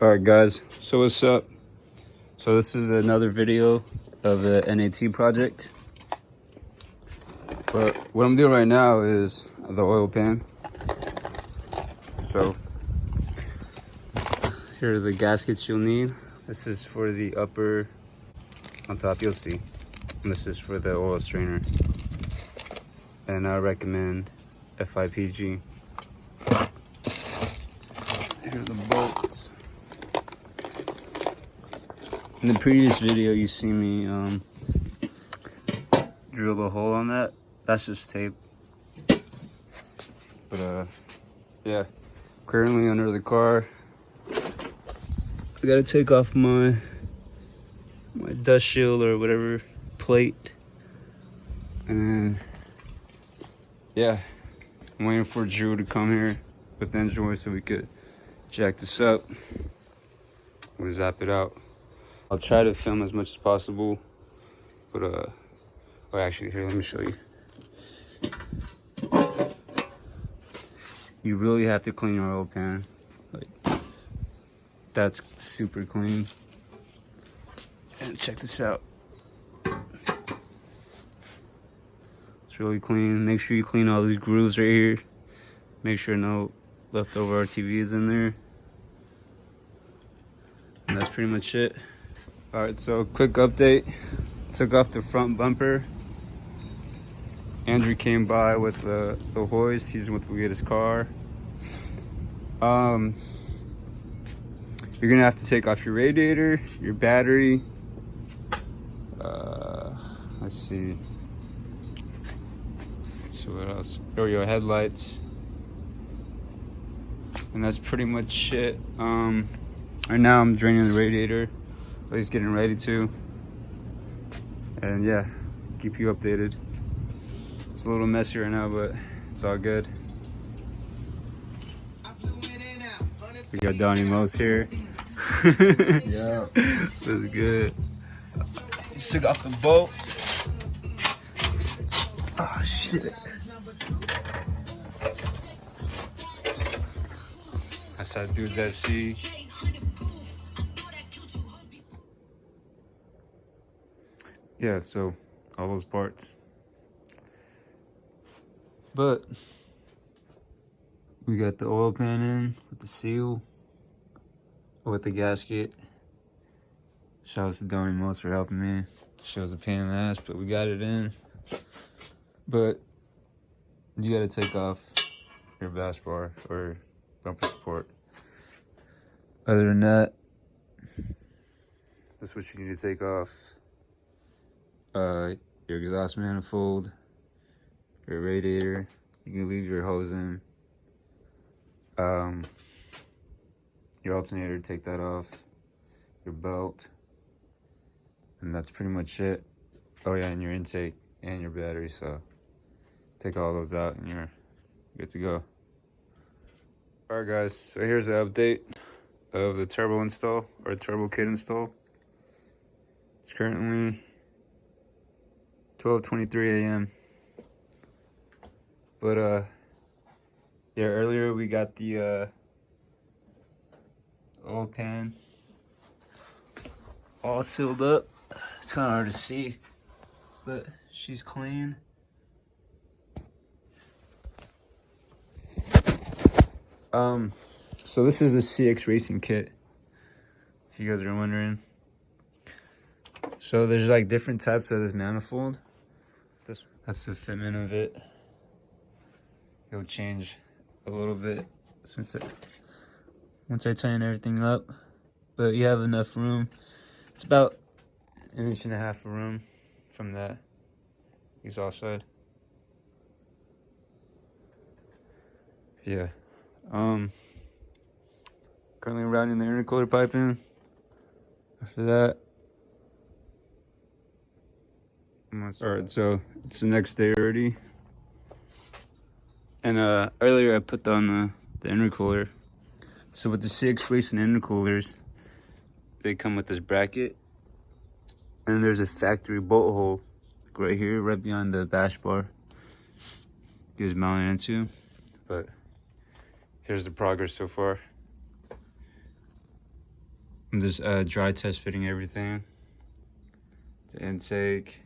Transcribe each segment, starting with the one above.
Alright guys, so what's up? So this is another video of the NAT project. But what I'm doing right now is the oil pan. So here are the gaskets you'll need. This is for the upper, on top you'll see. And this is for the oil strainer. And I recommend FIPG. Here are the bolts. In the previous video you see me drill a hole on that. That's just tape. But yeah, currently under the car. I gotta take off my dust shield or whatever plate. And yeah, I'm waiting for Drew to come here with the engine oil so we could jack this up. We'll zap it out. I'll try to film as much as possible, but oh, actually, here, let me show you. You really have to clean your oil pan. Like, that's super clean. And check this out. It's really clean. Make sure you clean all these grooves right here. Make sure no leftover RTV is in there. And that's pretty much it. Alright, so quick update. Took off the front bumper. Andrew came by with the hoist. He's went to get his car. You're gonna have to take off your radiator, your battery. Let's see. So what else? Oh, your headlights. And that's pretty much it. Right now I'm draining the radiator. He's getting ready to. And yeah, keep you updated. It's a little messy right now, but it's all good. We got Donnie Mose here. Yeah. This is good. Just took off the bolts. Oh shit. That's how dudes at sea. Yeah, so all those parts. But we got the oil pan in with the seal, with the gasket. Shout out to Donnie Most for helping me. Shows a pain in the ass, but we got it in. But you gotta take off your bash bar or bumper support. Other than that, that's what you need to take off. Your exhaust manifold, your radiator. You can leave your hose in. Your alternator, take that off. Your belt. And that's pretty much it. Oh yeah, and your intake and your battery, so take all those out and you're good to go. Alright guys, so here's the update of the turbo install, or turbo kit install. It's currently 12:23 a.m. But yeah, earlier we got the oil pan all sealed up. It's kind of hard to see, but she's clean. So this is the CXRacing kit, if you guys are wondering. So there's like different types of this manifold. That's the fitment of it. It'll change a little bit once I tighten everything up, but you have enough room. It's about 1.5 inches of room from that exhaust side. Yeah. Currently routing the intercooler pipe in. After that. Alright, so it's the next day already. And earlier I put on the intercooler. So with the CXRacing intercoolers, they come with this bracket. And there's a factory bolt hole right here, right behind the bash bar. You guys mount it into. But here's the progress so far. I'm just dry test fitting everything. The intake,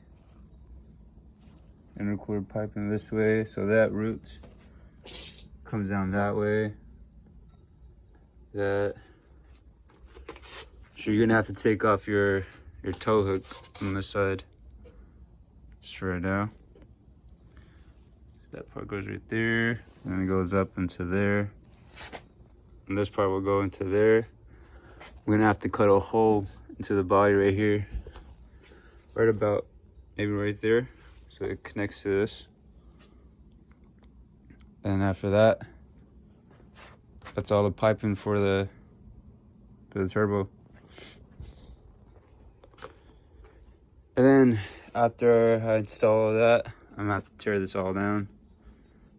intercooler piping this way, so that route comes down that way. That. So you're gonna have to take off your tow hook on this side. Just for right now. That part goes right there, and then it goes up into there. And this part will go into there. We're gonna have to cut a hole into the body right here. Right about, maybe right there. So it connects to this. And after that, that's all the piping for the turbo. And then after I install all that, I'm gonna have to tear this all down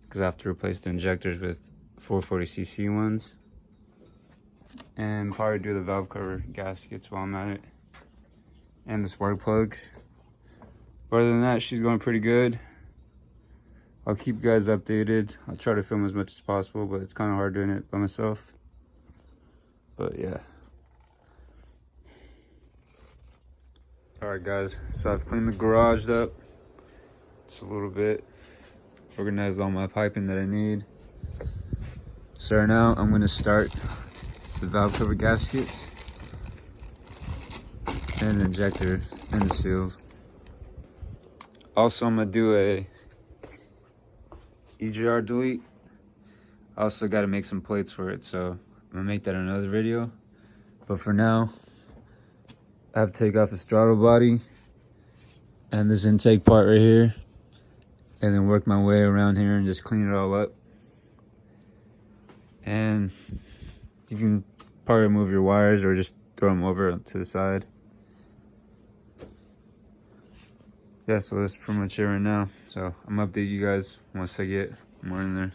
because I have to replace the injectors with 440cc ones, and probably do the valve cover gaskets while I'm at it, and the spark plugs. But other than that, she's going pretty good. I'll keep you guys updated. I'll try to film as much as possible, but it's kind of hard doing it by myself. But yeah. Alright guys, so I've cleaned the garage up just a little bit, organized all my piping that I need. So right now I'm going to start the valve cover gaskets and the injector and the seals. Also I'm going to do a EGR delete. I also got to make some plates for it, so I'm going to make that in another video. But for now, I have to take off the throttle body and this intake part right here, and then work my way around here and just clean it all up. And you can probably remove your wires or just throw them over to the side. Yeah, so that's pretty much it right now. So I'm gonna update you guys once I get more in there.